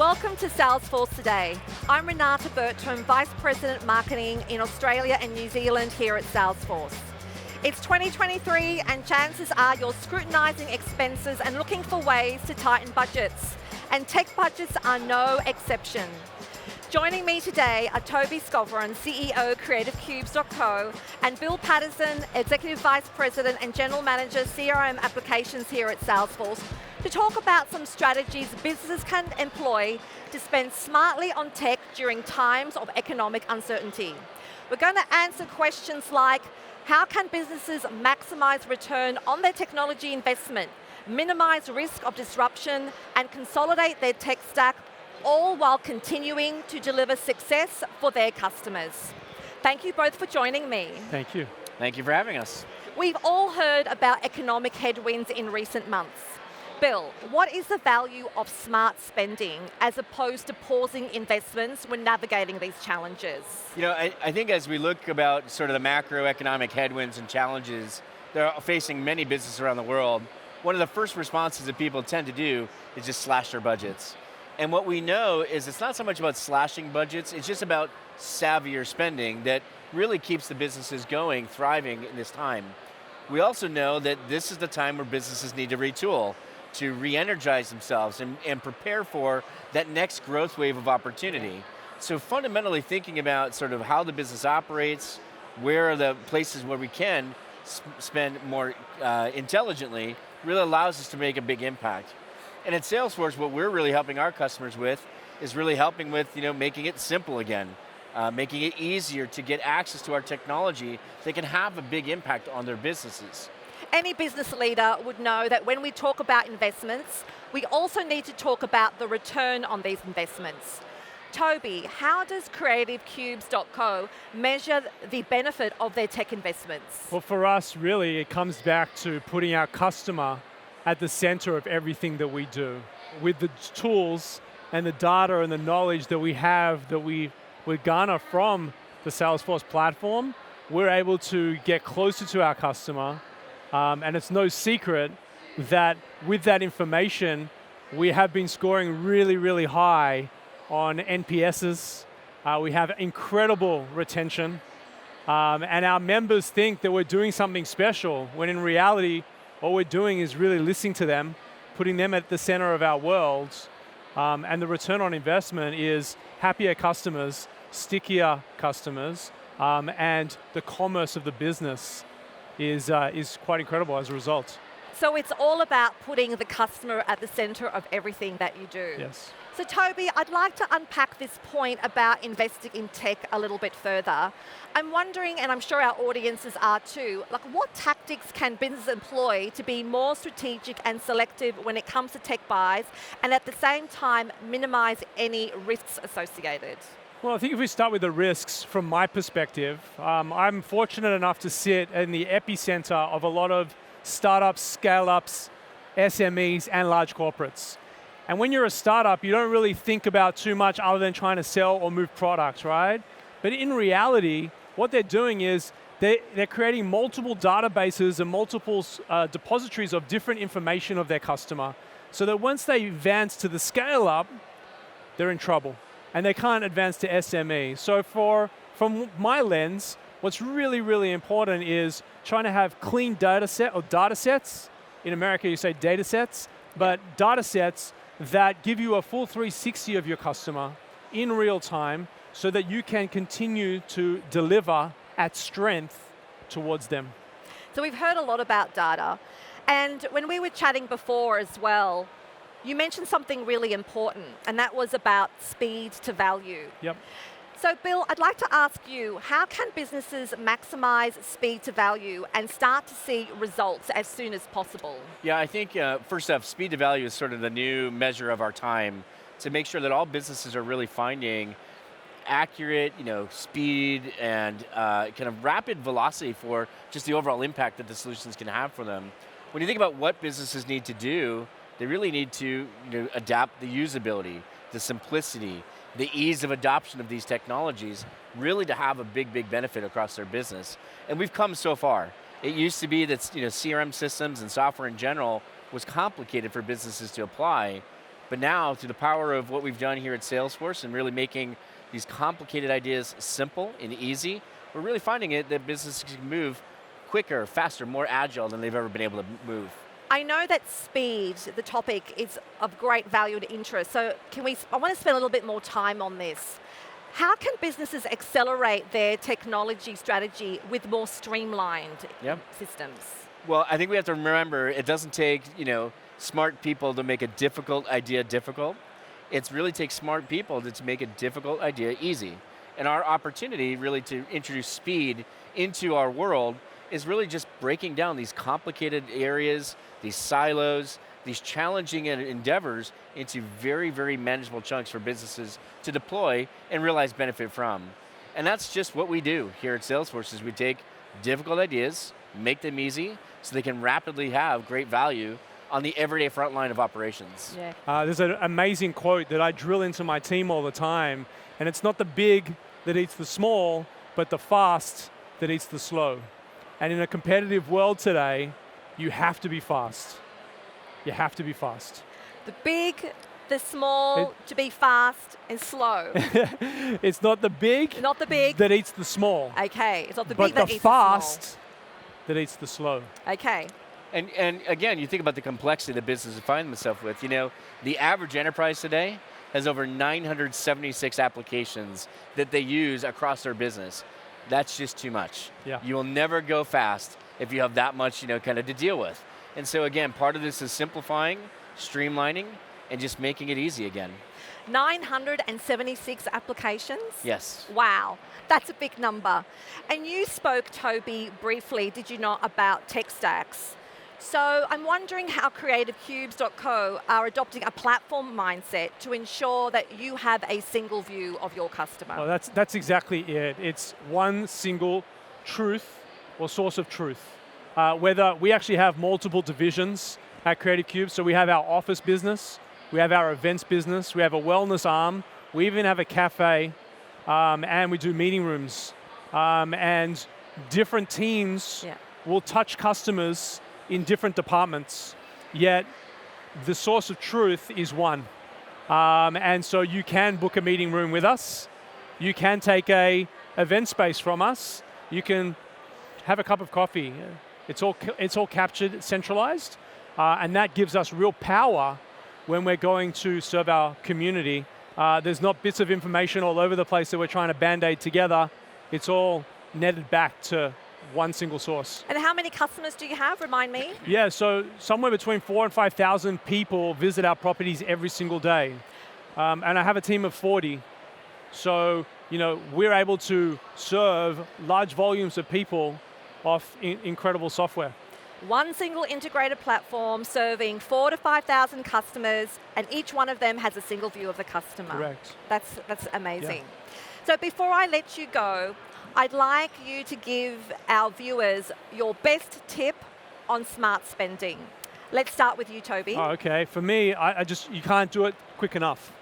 Welcome to Salesforce Today. I'm Renata Bertram, Vice President Marketing in Australia and New Zealand here at Salesforce. It's 2023 and chances are you're scrutinising expenses and looking for ways to tighten budgets. And tech budgets are no exception. Joining me today are Toby Skovron, CEO CreativeCubes.co, and Bill Patterson, Executive Vice President and General Manager CRM Applications here at Salesforce, to talk about some strategies businesses can employ to spend smartly on tech during times of economic uncertainty. We're going to answer questions like, how can businesses maximize return on their technology investment, minimize risk of disruption, and consolidate their tech stack, all while continuing to deliver success for their customers? Thank you both for joining me. Thank you. Thank you for having us. We've all heard about economic headwinds in recent months. Bill, what is the value of smart spending as opposed to pausing investments when navigating these challenges? You know, I think as we look about sort of the macroeconomic headwinds and challenges that are facing many businesses around the world, one of the first responses that people tend to do is just slash their budgets. And what we know is it's not so much about slashing budgets, it's just about savvier spending that really keeps the businesses going, thriving in this time. We also know that this is the time where businesses need to retool, to re-energize themselves and prepare for that next growth wave of opportunity. So fundamentally thinking about sort of how the business operates, where are the places where we can spend more intelligently, really allows us to make a big impact. And at Salesforce, what we're really helping our customers with is really helping with making it simple again, making it easier to get access to our technology that can have a big impact on their businesses. Any business leader would know that when we talk about investments, we also need to talk about the return on these investments. Toby, how does CreativeCubes.co measure the benefit of their tech investments? Well, for us, really, it comes back to putting our customer at the center of everything that we do. With the tools and the data and the knowledge that we have, that we garner from the Salesforce platform, we're able to get closer to our customer. And it's no secret that with that information, we have been scoring really, really high on NPSs. We have incredible retention. And our members think that we're doing something special, when in reality, all we're doing is really listening to them, putting them at the center of our world. And the return on investment is happier customers, stickier customers, and the commerce of the business is quite incredible as a result. So it's all about putting the customer at the center of everything that you do. Yes. So Toby, I'd like to unpack this point about investing in tech a little bit further. I'm wondering, and I'm sure our audiences are too, like what tactics can businesses employ to be more strategic and selective when it comes to tech buys, and at the same time minimize any risks associated? Well, I think if we start with the risks, from my perspective, I'm fortunate enough to sit in the epicenter of a lot of startups, scale-ups, SMEs, and large corporates. And when you're a startup, you don't really think about too much other than trying to sell or move products, right? But in reality, what they're doing is they're creating multiple databases and multiple depositories of different information of their customer, so that once they advance to the scale-up, they're in trouble. And they can't advance to SME. So from my lens, what's really, really important is trying to have clean data sets. In America, you say data sets, but data sets that give you a full 360 of your customer in real time, so that you can continue to deliver at strength towards them. So we've heard a lot about data. And when we were chatting before as well, you mentioned something really important, and that was about speed to value. Yep. So Bill, I'd like to ask you, how can businesses maximize speed to value and start to see results as soon as possible? Yeah, I think first off, speed to value is sort of the new measure of our time, to make sure that all businesses are really finding accurate, speed and kind of rapid velocity for just the overall impact that the solutions can have for them. When you think about what businesses need to do, they really need to adapt the usability, the simplicity, the ease of adoption of these technologies, really to have a big, big benefit across their business. And we've come so far. It used to be that CRM systems and software in general was complicated for businesses to apply, But now, through the power of what we've done here at Salesforce and really making these complicated ideas simple and easy, we're really finding it that businesses can move quicker, faster, more agile than they've ever been able to move. I know that speed, the topic, is of great value and interest. So I want to spend a little bit more time on this. How can businesses accelerate their technology strategy with more streamlined systems? Well, I think we have to remember it doesn't take smart people to make a difficult idea difficult. It really takes smart people to make a difficult idea easy. And our opportunity really to introduce speed into our world is really just breaking down these complicated areas, these silos, these challenging endeavors into very, very manageable chunks for businesses to deploy and realize benefit from. And that's just what we do here at Salesforce, is we take difficult ideas, make them easy, so they can rapidly have great value on the everyday front line of operations. Yeah. There's an amazing quote that I drill into my team all the time, and it's not the big that eats the small, but the fast that eats the slow. And in a competitive world today, you have to be fast. You have to be fast. The big, the small, to be fast and slow. It's not the big, Not the big. that eats the small. Okay, it's not the but big that the eats the fast that eats the slow. small. Okay. And again, you think about the complexity that businesses find themselves with. The average enterprise today has over 976 applications that they use across their business. That's just too much. Yeah. You will never go fast if you have that much, kind of to deal with. And so again, part of this is simplifying, streamlining, and just making it easy again. 976 applications? Yes. Wow, that's a big number. And you spoke, Toby, briefly, did you not, about tech stacks? So I'm wondering how CreativeCubes.co are adopting a platform mindset to ensure that you have a single view of your customer. Well, that's exactly it. It's one single truth or source of truth. Whether we actually have multiple divisions at Creative Cube, so we have our office business, we have our events business, we have a wellness arm, we even have a cafe, and we do meeting rooms. And different teams will touch customers in different departments, yet the source of truth is one. And so you can book a meeting room with us, you can take a event space from us, you can have a cup of coffee. It's all captured, centralized, and that gives us real power when we're going to serve our community. There's not bits of information all over the place that we're trying to band-aid together. It's all netted back to one single source. And how many customers do you have, remind me? Yeah, so somewhere between 4,000 and 5,000 people visit our properties every single day. And I have a team of 40. So, we're able to serve large volumes of people off incredible software. One single integrated platform serving 4,000 to 5,000 customers, and each one of them has a single view of the customer. Correct. That's amazing. So before I let you go, I'd like you to give our viewers your best tip on smart spending. Let's start with you, Toby. Oh, okay. For me, you can't do it quick enough.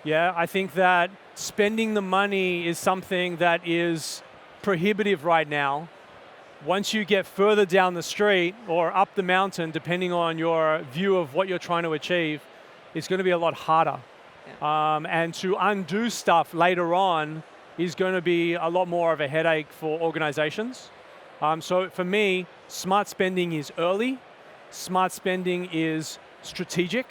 Yeah, I think that spending the money is something that is prohibitive right now. Once you get further down the street or up the mountain, depending on your view of what you're trying to achieve, it's going to be a lot harder. Yeah. And to undo stuff later on is going to be a lot more of a headache for organizations. So for me, smart spending is early, smart spending is strategic,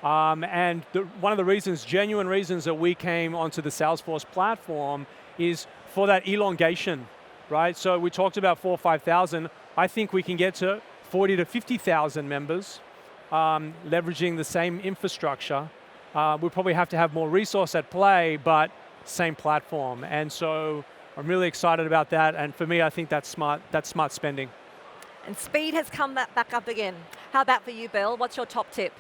and one of the genuine reasons that we came onto the Salesforce platform is for that elongation. Right, so we talked about 4,000 or 5,000. I think we can get to 40 to 50,000 members, leveraging the same infrastructure. We'll probably have to have more resource at play, but same platform. And so I'm really excited about that. And for me, I think that's smart spending. And speed has come back up again. How about for you, Bill? What's your top tip?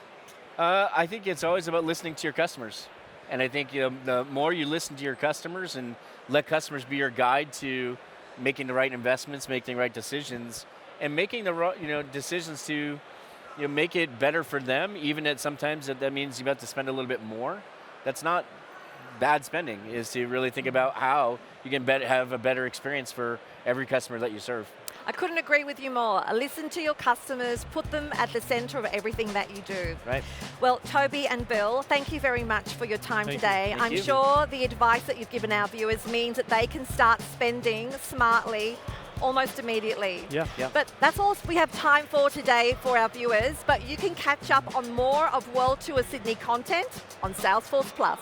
I think it's always about listening to your customers. And I think the more you listen to your customers and let customers be your guide to making the right investments, making the right decisions, and making the right decisions to make it better for them, even at sometimes that means you have to spend a little bit more. That's not bad spending, is to really think about how you can have a better experience for every customer that you serve. I couldn't agree with you more. Listen to your customers, put them at the center of everything that you do. Right. Well, Toby and Bill, thank you very much for your time Thank you. today. Thank I'm you. sure the advice that you've given our viewers means that they can start spending smartly almost immediately. Yeah. Yeah. But that's all we have time for today for our viewers, but you can catch up on more of World Tour Sydney content on Salesforce Plus.